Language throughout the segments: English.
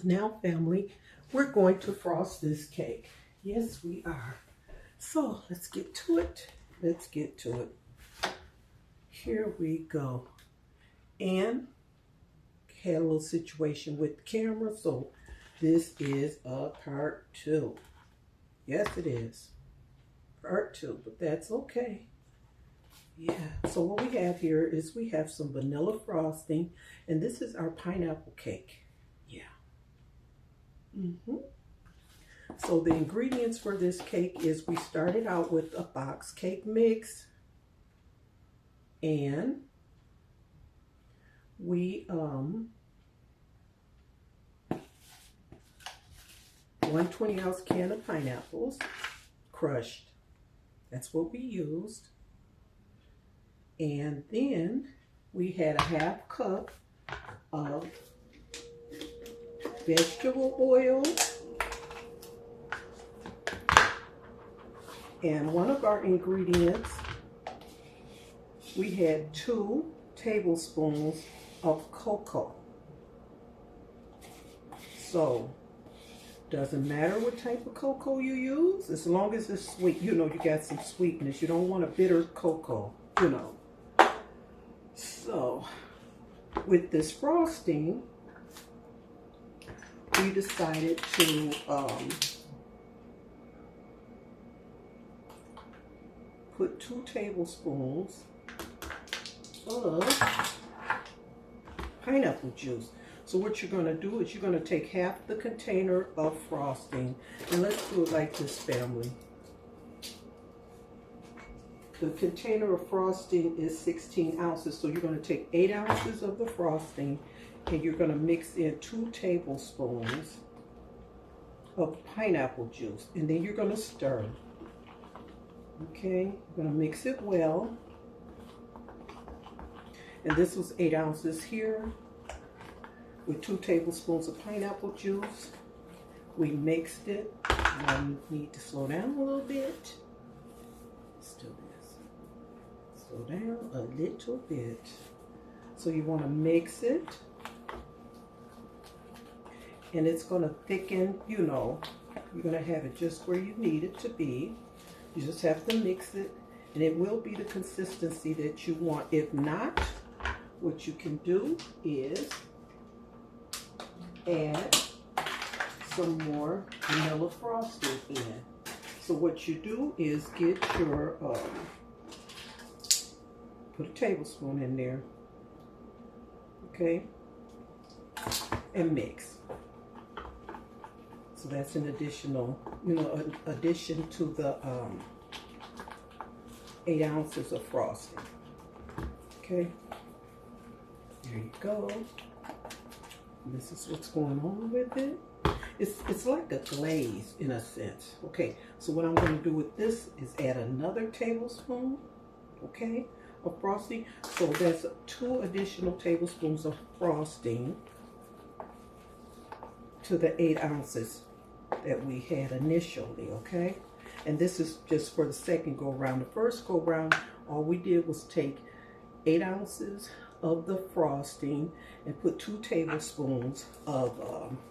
Now, family, we're going to frost this cake. Yes, we are. So let's get to it. Let's get to it. Here we go. And had a little situation with the camera, so this is a part 2. Yes, it is. Part 2, but that's okay. Yeah, so what we have here is we have some vanilla frosting, and this is our pineapple cake. Yeah. So the ingredients for this cake is we started out with a box cake mix, and we 120-ounce can of pineapples crushed. That's what we used. And then we had a half cup of vegetable oil. And one of our ingredients, we had 2 tablespoons of cocoa. So, doesn't matter what type of cocoa you use, as long as it's sweet. You know, you got some sweetness. You don't want a bitter cocoa, you know. So, with this frosting, we decided to put 2 tablespoons of pineapple juice. So what you're going to do is you're going to take half the container of frosting, and let's do it like this, family. The container of frosting is 16 ounces, so you're going to take 8 ounces of the frosting, and you're going to mix in 2 tablespoons of pineapple juice, and then you're going to stir. Okay, you're going to mix it well. And this was 8 ounces here with 2 tablespoons of pineapple juice. We mixed it. I need to slow down a little bit. Let's do this. Slow down a little bit. So you want to mix it. And it's going to thicken, you know. You're going to have it just where you need it to be. You just have to mix it. And it will be the consistency that you want. If not, what you can do is add some more vanilla frosting in. So what you do is get your, put a tablespoon in there, okay, and mix. So that's an additional, you know, an addition to the 8 ounces of frosting, okay. There you go. This is what's going on with it. It's like a glaze in a sense. Okay, so what I'm going to do with this is add another tablespoon, okay, of frosting. So that's 2 additional tablespoons of frosting to the 8 ounces that we had initially, okay? And this is just for the second go round. The first go round, all we did was take 8 ounces of the frosting and put 2 tablespoons of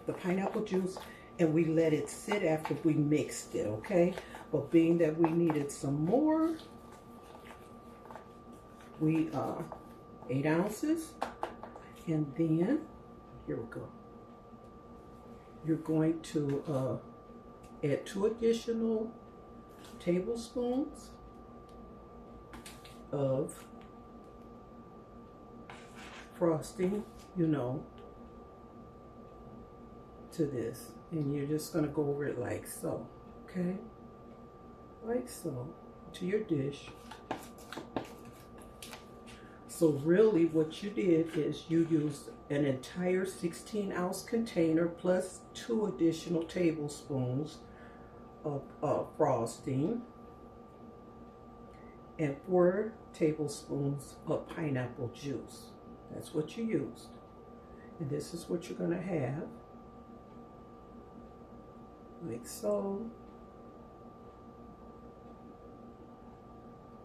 the pineapple juice, and we let it sit after we mixed it, okay? But being that we needed some more, we 8 ounces, and then here we go. You're going to add 2 additional tablespoons of frosting, you know, to this, and you're just going to go over it like so, okay, like so, to your dish. So really what you did is you used an entire 16-ounce container plus 2 additional tablespoons of frosting and 4 tablespoons of pineapple juice. That's what you used. And this is what you're going to have. Like so.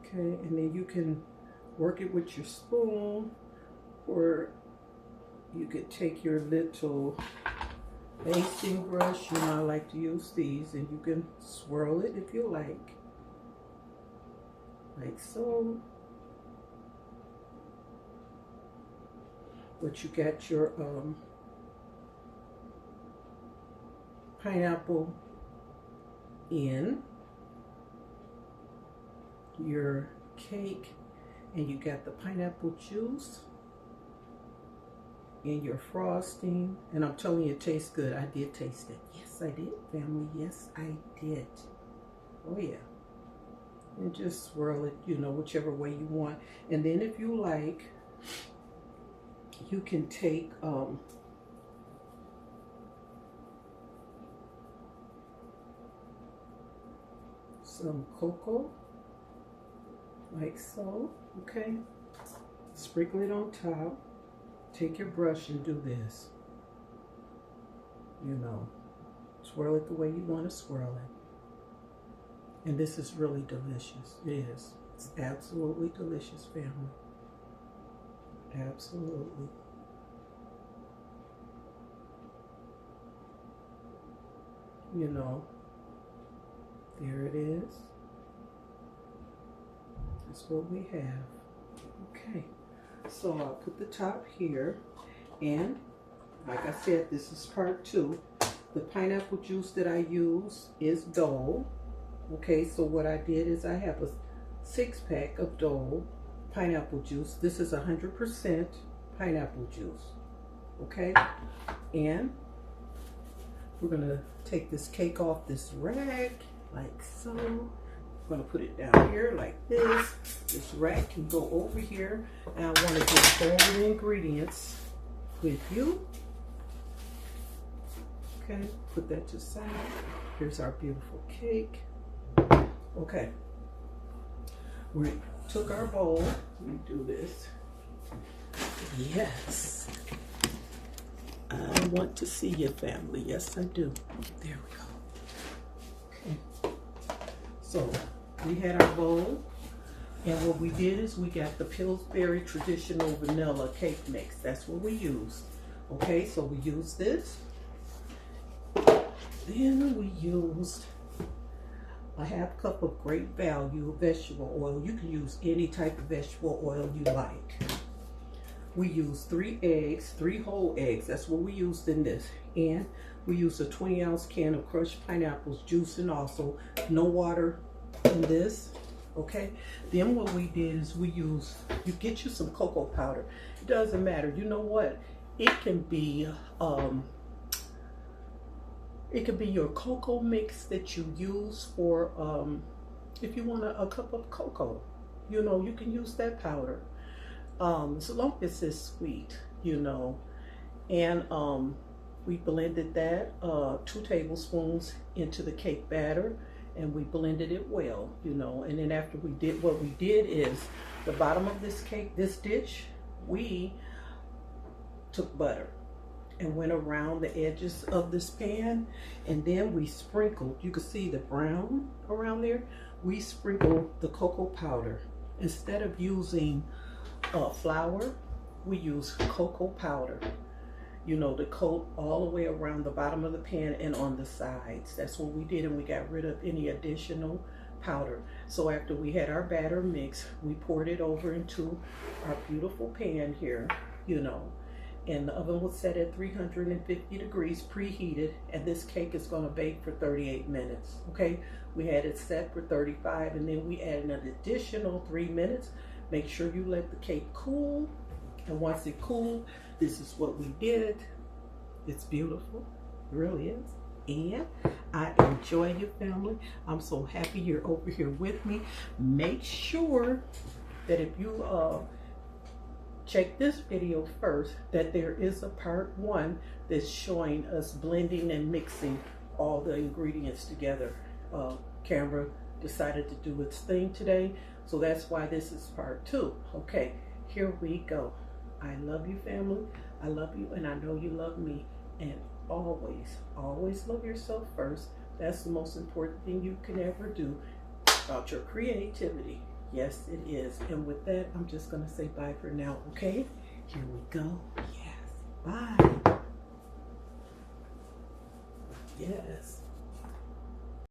Okay, and then you can work it with your spoon, or you could take your little basting brush. You know, I like to use these, and you can swirl it if you like so. But you got your pineapple in your cake, and you got the pineapple juice in your frosting, and I'm telling you, it tastes good. I did taste it. Yes, I did, family. Yes, I did. Oh yeah. And just swirl it, you know, whichever way you want. And then if you like, you can take some cocoa, like so, okay? Sprinkle it on top. Take your brush and do this. You know, swirl it the way you want to swirl it. And this is really delicious. It is. It's absolutely delicious, family. Absolutely. You know, there it is. That's what we have. Okay. So I'll put the top here, and like I said, this is part 2. The pineapple juice that I use is Dole. Okay, so what I did is I have a 6-pack of Dole pineapple juice. This is 100% pineapple juice. Okay, and we're gonna take this cake off this rack like so. I'm gonna put it down here like this. This rack can go over here, and I want to just go over the ingredients with you. Okay, put that to the side. Here's our beautiful cake. Okay, we took our bowl. Let me do this. Yes, I want to see your family. Yes, I do. There we go. Okay, so we had our bowl, and what we did is we got the Pillsbury traditional vanilla cake mix. That's what we used. Okay, so we used this. Then we used a 1/2 cup of great value vegetable oil. You can use any type of vegetable oil you like. We used 3 eggs, 3 whole eggs. That's what we used in this. And we used a 20-ounce can of crushed pineapples juice, and also no water in this. Okay, then what we did is we used, you get you some cocoa powder. It doesn't matter. You know what? It can be your cocoa mix that you use for if you want a cup of cocoa. You know, you can use that powder. So long as it's sweet, you know. And we blended that 2 tablespoons into the cake batter, and we blended it well, you know. And then after we did, what we did is the bottom of this cake, this dish, we took butter and went around the edges of this pan, and then we sprinkled, you can see the brown around there, we sprinkled the cocoa powder. Instead of using flour, we use cocoa powder, you know, to coat all the way around the bottom of the pan and on the sides. That's what we did, and we got rid of any additional powder. So after we had our batter mix, we poured it over into our beautiful pan here, you know, and the oven was set at 350 degrees preheated, and this cake is going to bake for 38 minutes. Okay, we had it set for 35, and then we added an additional 3 minutes. Make sure you let the cake cool, and once it cooled, this is what we did. It's beautiful, it really is. And I enjoy your family. I'm so happy you're over here with me. Make sure that if you check this video first, that there is a part 1 that's showing us blending and mixing all the ingredients together. Camera decided to do its thing today, so that's why this is part 2. Okay, here we go. I love you, family. I love you, and I know you love me. And always love yourself first. That's the most important thing you can ever do about your creativity. Yes, it is. And with that, I'm just going to say bye for now, okay? Here we go. Yes. Bye. Yes.